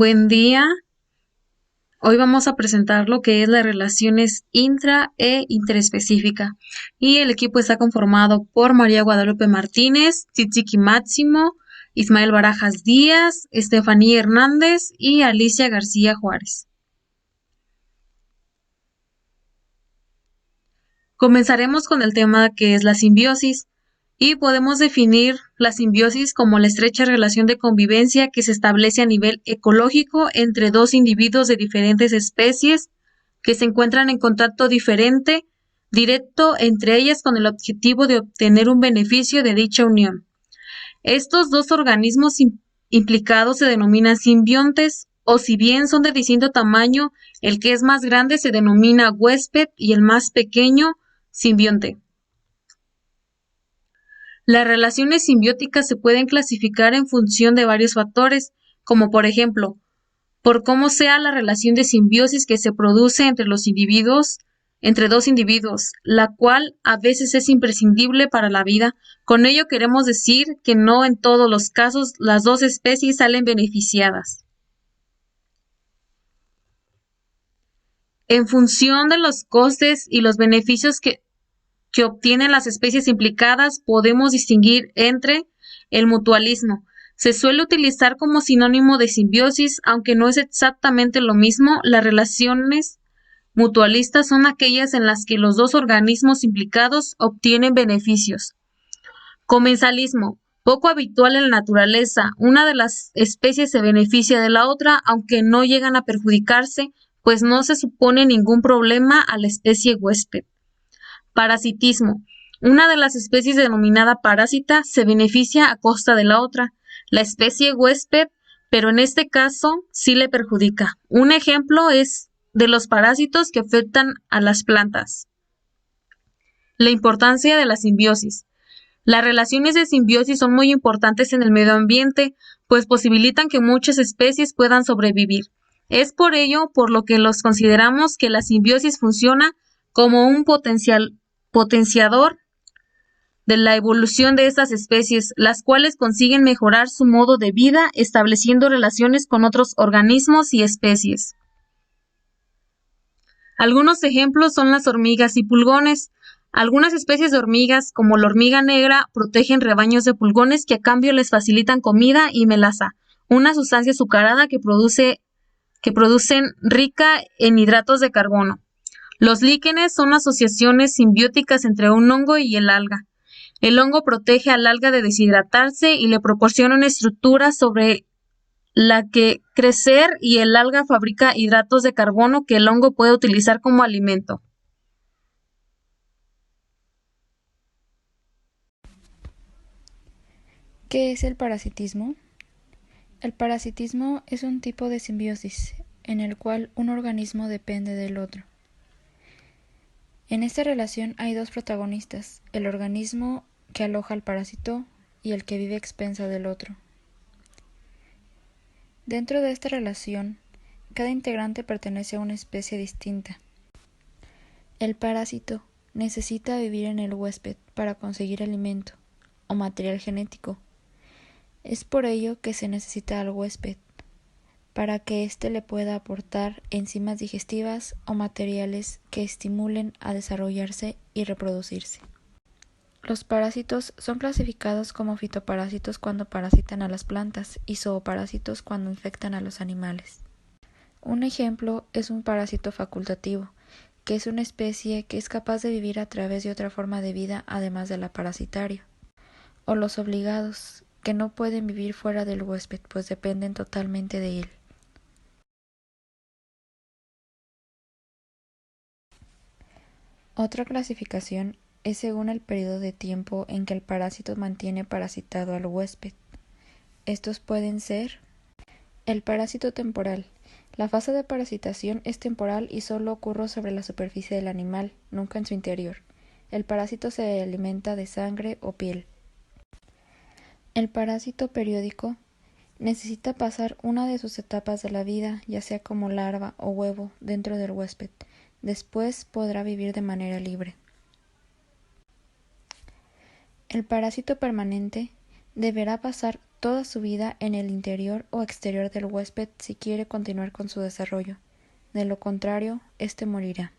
Buen día. Hoy vamos a presentar lo que es las relaciones intra e interespecífica. Y el equipo está conformado por María Guadalupe Martínez, Tzitziki Máximo, Ismael Barajas Díaz, Estefanía Hernández y Alicia García Juárez. Comenzaremos con el tema que es la simbiosis. Y podemos definir la simbiosis como la estrecha relación de convivencia que se establece a nivel ecológico entre dos individuos de diferentes especies que se encuentran en contacto directo entre ellas con el objetivo de obtener un beneficio de dicha unión. Estos dos organismos implicados se denominan simbiontes, o si bien son de distinto tamaño, el que es más grande se denomina huésped y el más pequeño simbionte. Las relaciones simbióticas se pueden clasificar en función de varios factores, como por ejemplo, por cómo sea la relación de simbiosis que se produce entre dos individuos, la cual a veces es imprescindible para la vida. Con ello queremos decir que no en todos los casos las dos especies salen beneficiadas. En función de los costes y los beneficios que obtienen las especies implicadas, podemos distinguir entre el mutualismo. Se suele utilizar como sinónimo de simbiosis, aunque no es exactamente lo mismo. Las relaciones mutualistas son aquellas en las que los dos organismos implicados obtienen beneficios. Comensalismo. Poco habitual en la naturaleza. Una de las especies se beneficia de la otra, aunque no llegan a perjudicarse, pues no se supone ningún problema a la especie huésped. Parasitismo. Una de las especies denominada parásita se beneficia a costa de la otra, la especie huésped, pero en este caso sí le perjudica. Un ejemplo es de los parásitos que afectan a las plantas. La importancia de la simbiosis. Las relaciones de simbiosis son muy importantes en el medio ambiente, pues posibilitan que muchas especies puedan sobrevivir. Es por ello por lo que los consideramos que la simbiosis funciona como un potenciador de la evolución de estas especies, las cuales consiguen mejorar su modo de vida estableciendo relaciones con otros organismos y especies. Algunos ejemplos son las hormigas y pulgones. Algunas especies de hormigas, como la hormiga negra, protegen rebaños de pulgones que a cambio les facilitan comida y melaza, una sustancia azucarada que producen rica en hidratos de carbono. Los líquenes son asociaciones simbióticas entre un hongo y el alga. El hongo protege al alga de deshidratarse y le proporciona una estructura sobre la que crecer, y el alga fabrica hidratos de carbono que el hongo puede utilizar como alimento. ¿Qué es el parasitismo? El parasitismo es un tipo de simbiosis en el cual un organismo depende del otro. En esta relación hay dos protagonistas, el organismo que aloja al parásito y el que vive a expensa del otro. Dentro de esta relación, cada integrante pertenece a una especie distinta. El parásito necesita vivir en el huésped para conseguir alimento o material genético. Es por ello que se necesita al huésped, para que éste le pueda aportar enzimas digestivas o materiales que estimulen a desarrollarse y reproducirse. Los parásitos son clasificados como fitoparásitos cuando parasitan a las plantas y zooparásitos cuando infectan a los animales. Un ejemplo es un parásito facultativo, que es una especie que es capaz de vivir a través de otra forma de vida además de la parasitaria. O los obligados, que no pueden vivir fuera del huésped, pues dependen totalmente de él. Otra clasificación es según el periodo de tiempo en que el parásito mantiene parasitado al huésped. Estos pueden ser el parásito temporal. La fase de parasitación es temporal y solo ocurre sobre la superficie del animal, nunca en su interior. El parásito se alimenta de sangre o piel. El parásito periódico necesita pasar una de sus etapas de la vida, ya sea como larva o huevo, dentro del huésped. Después podrá vivir de manera libre. El parásito permanente deberá pasar toda su vida en el interior o exterior del huésped si quiere continuar con su desarrollo. De lo contrario, éste morirá.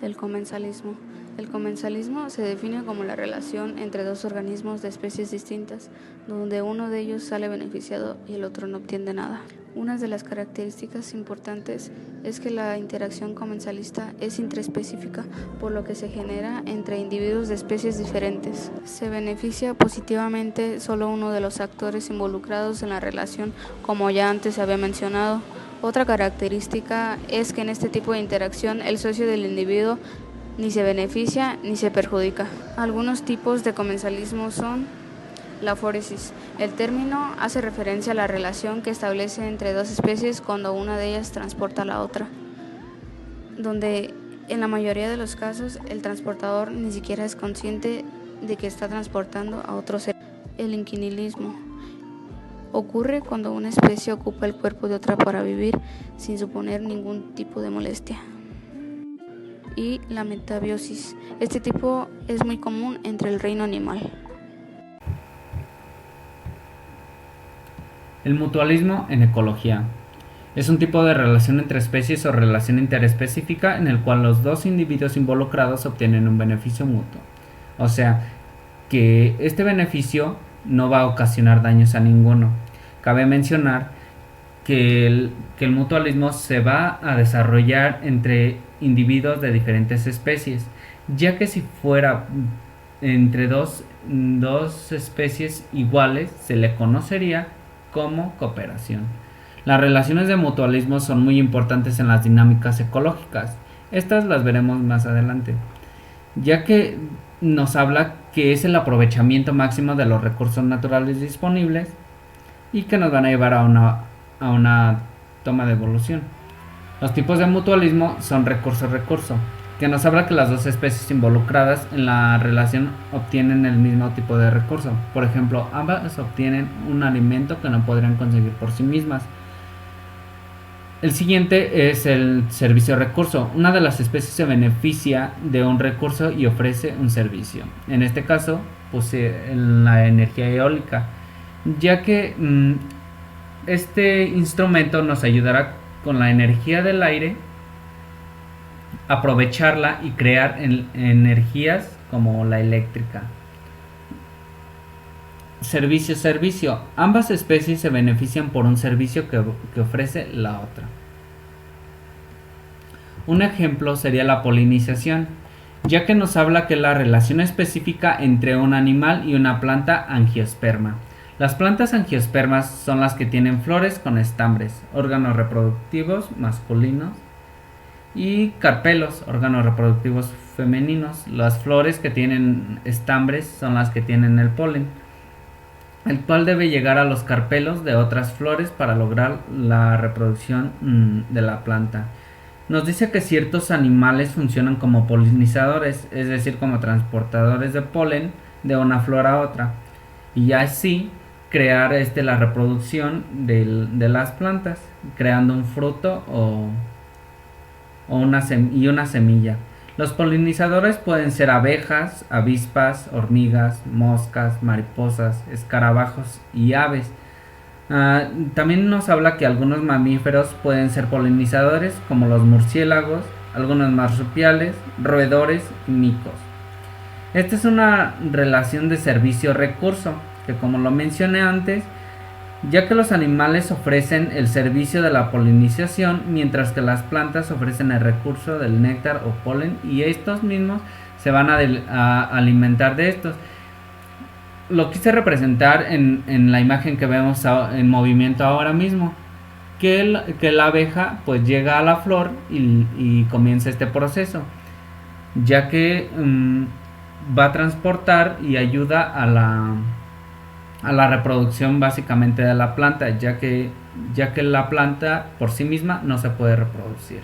El comensalismo. El comensalismo se define como la relación entre dos organismos de especies distintas, donde uno de ellos sale beneficiado y el otro no obtiene nada. Una de las características importantes es que la interacción comensalista es intraespecífica, por lo que se genera entre individuos de especies diferentes. Se beneficia positivamente solo uno de los actores involucrados en la relación, como ya antes se había mencionado. Otra característica es que en este tipo de interacción el socio del individuo ni se beneficia ni se perjudica. Algunos tipos de comensalismo son la foresis. El término hace referencia a la relación que establece entre dos especies cuando una de ellas transporta a la otra, donde en la mayoría de los casos el transportador ni siquiera es consciente de que está transportando a otro ser. El inquilinismo ocurre cuando una especie ocupa el cuerpo de otra para vivir sin suponer ningún tipo de molestia. Y la metabiosis. Este tipo es muy común entre el reino animal. El mutualismo en ecología es un tipo de relación entre especies o relación interespecífica en el cual los dos individuos involucrados obtienen un beneficio mutuo. O sea, que este beneficio no va a ocasionar daños a ninguno. Cabe mencionar que el mutualismo se va a desarrollar entre individuos de diferentes especies, ya que si fuera entre dos especies iguales se le conocería como cooperación. Las relaciones de mutualismo son muy importantes en las dinámicas ecológicas. Estas las veremos más adelante, ya que nos habla que es el aprovechamiento máximo de los recursos naturales disponibles y que nos van a llevar a una toma de evolución. Los tipos de mutualismo son recurso-recurso, que nos habla que las dos especies involucradas en la relación obtienen el mismo tipo de recurso. Por ejemplo, ambas obtienen un alimento que no podrían conseguir por sí mismas. El siguiente es el servicio-recurso. Una de las especies se beneficia de un recurso y ofrece un servicio. En este caso, pues la energía eólica, ya que este instrumento nos ayudará con la energía del aire, aprovecharla y crear energías como la eléctrica. Servicio. Ambas especies se benefician por un servicio que ofrece la otra. Un ejemplo sería la polinización, ya que nos habla que la relación específica entre un animal y una planta angiosperma. Las plantas angiospermas son las que tienen flores con estambres, órganos reproductivos masculinos, y carpelos, órganos reproductivos femeninos. Las flores que tienen estambres son las que tienen el polen, el cual debe llegar a los carpelos de otras flores para lograr la reproducción de la planta. Nos dice que ciertos animales funcionan como polinizadores, es decir, como transportadores de polen de una flor a otra, y así crear la reproducción de las plantas, creando un fruto una semilla. Los polinizadores pueden ser abejas, avispas, hormigas, moscas, mariposas, escarabajos y aves. También nos habla que algunos mamíferos pueden ser polinizadores, como los murciélagos, algunos marsupiales, roedores y micos. Esta es una relación de servicio-recurso, que como lo mencioné antes, ya que los animales ofrecen el servicio de la polinización, mientras que las plantas ofrecen el recurso del néctar o polen, y estos mismos se van a alimentar de estos. Lo quise representar en la imagen que vemos en movimiento ahora mismo, que la abeja pues llega a la flor y comienza este proceso, ya que va a transportar y ayuda a la reproducción básicamente de la planta, ya que la planta por sí misma no se puede reproducir.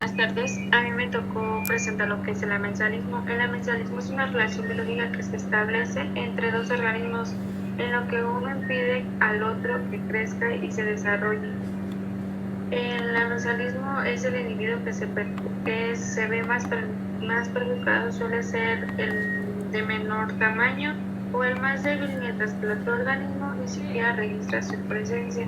Buenas tardes, a mí me tocó presentar lo que es el amensalismo. El amensalismo es una relación biológica que se establece entre dos organismos, en lo que uno impide al otro que crezca y se desarrolle. El amensalismo es el individuo que se ve más más perjudicado suele ser el de menor tamaño o el más débil, mientras que el otro organismo ni siquiera registra su presencia.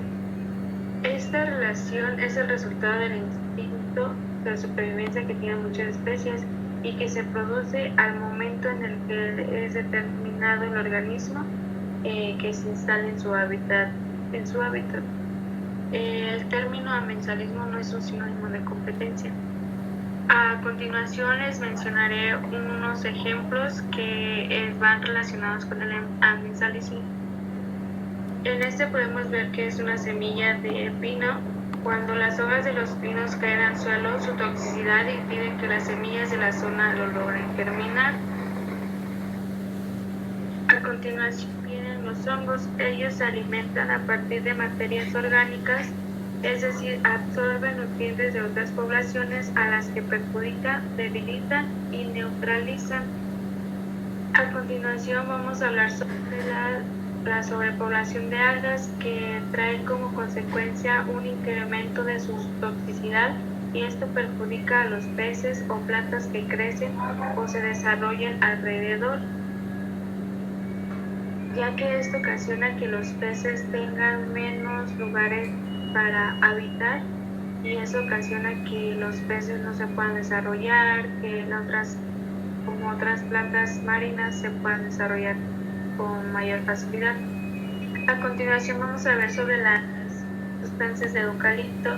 Esta relación es el resultado del instinto de supervivencia que tienen muchas especies y que se produce al momento en el que es determinado el organismo que se instala en su hábitat. El término amensalismo no es un sinónimo de competencia. A continuación les mencionaré unos ejemplos que van relacionados con el amensalismo. En este podemos ver que es una semilla de pino. Cuando las hojas de los pinos caen al suelo, su toxicidad impide que las semillas de la zona lo logren germinar. A continuación vienen los hongos. Ellos se alimentan a partir de materias orgánicas, es decir, absorben nutrientes de otras poblaciones a las que perjudican, debilitan y neutralizan. A continuación vamos a hablar sobre la sobrepoblación de algas, que trae como consecuencia un incremento de su toxicidad, y esto perjudica a los peces o plantas que crecen o se desarrollan alrededor, ya que esto ocasiona que los peces tengan menos lugares para habitar, y eso ocasiona que los peces no se puedan desarrollar, que otras plantas marinas se puedan desarrollar con mayor facilidad. A continuación vamos a ver sobre las sustancias de eucalipto,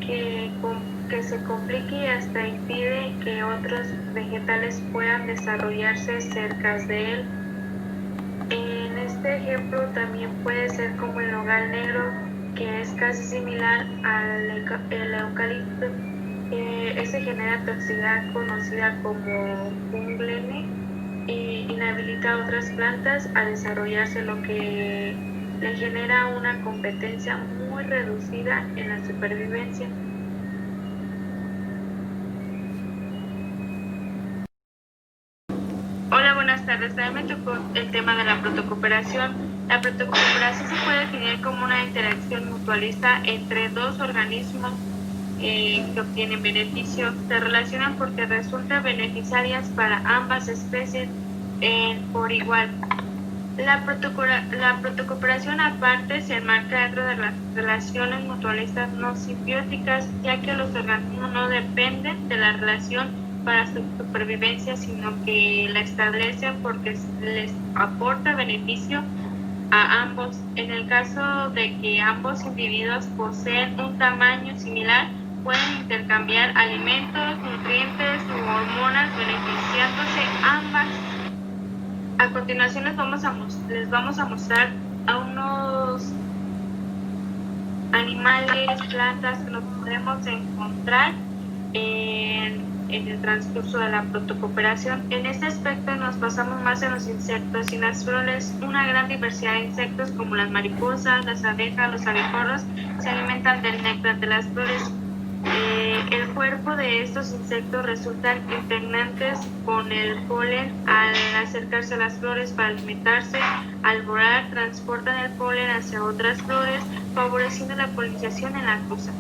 que se complica y hasta impide que otros vegetales puedan desarrollarse cerca de él. En este ejemplo también puede ser como el nogal negro, que es casi similar al eucalipto. Este genera toxicidad conocida como funglene e inhabilita a otras plantas a desarrollarse, lo que le genera una competencia muy reducida en la supervivencia. Hola, buenas tardes. También me tocó el tema de la protocooperación. La protocooperación se puede definir como una interacción mutualista entre dos organismos que obtienen beneficios. Se relacionan porque resultan beneficiarias para ambas especies por igual. La protocooperación aparte se enmarca dentro de las relaciones mutualistas no simbióticas, ya que los organismos no dependen de la relación para su supervivencia, sino que la establecen porque les aporta beneficio a ambos. En el caso de que ambos individuos poseen un tamaño similar, pueden intercambiar alimentos, nutrientes u hormonas, beneficiándose ambas. A continuación les vamos a mostrar a unos animales, plantas que nos podemos encontrar en el transcurso de la protocooperación. En este aspecto nos basamos más en los insectos y las flores. Una gran diversidad de insectos como las mariposas, las abejas, los abejorros se alimentan del néctar de las flores. El cuerpo de estos insectos resultan impregnantes con el polen al acercarse a las flores para alimentarse. Al volar, transportan el polen hacia otras flores, favoreciendo la polinización en la cruza.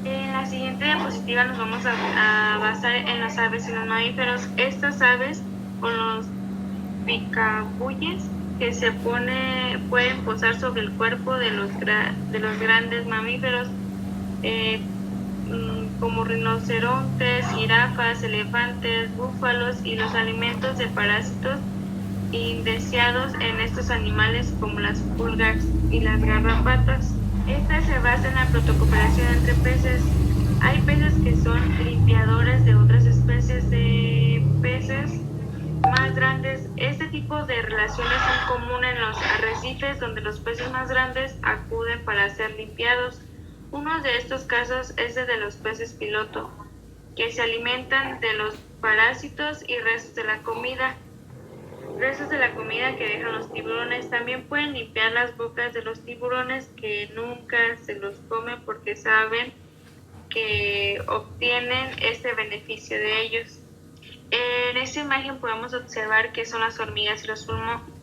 En la siguiente diapositiva nos vamos a basar en las aves y los mamíferos. Estas aves, con los picabulles que pueden posar sobre el cuerpo de los grandes mamíferos, como rinocerontes, jirafas, elefantes, búfalos, y los alimentos de parásitos indeseados en estos animales como las pulgas y las garrapatas. Esta se basa en la protocooperación entre peces. Hay peces que son limpiadores de otras especies de peces más grandes. Este tipo de relaciones son comunes en los arrecifes, donde los peces más grandes acuden para ser limpiados. Uno de estos casos es el de los peces piloto, que se alimentan de los parásitos y restos de la comida. Restos de la comida que dejan los tiburones. También pueden limpiar las bocas de los tiburones, que nunca se los comen porque saben que obtienen este beneficio de ellos. En esta imagen podemos observar que son las hormigas y los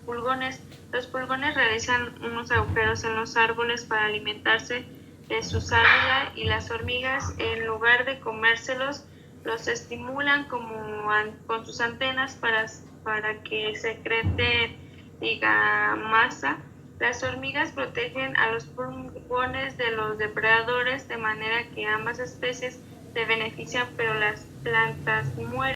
pulgones. Los pulgones realizan unos agujeros en los árboles para alimentarse de su savia, y las hormigas, en lugar de comérselos, los estimulan con sus antenas para que secreten, masa. Las hormigas protegen a los pulgones de los depredadores de manera que ambas especies se benefician, pero las plantas mueren.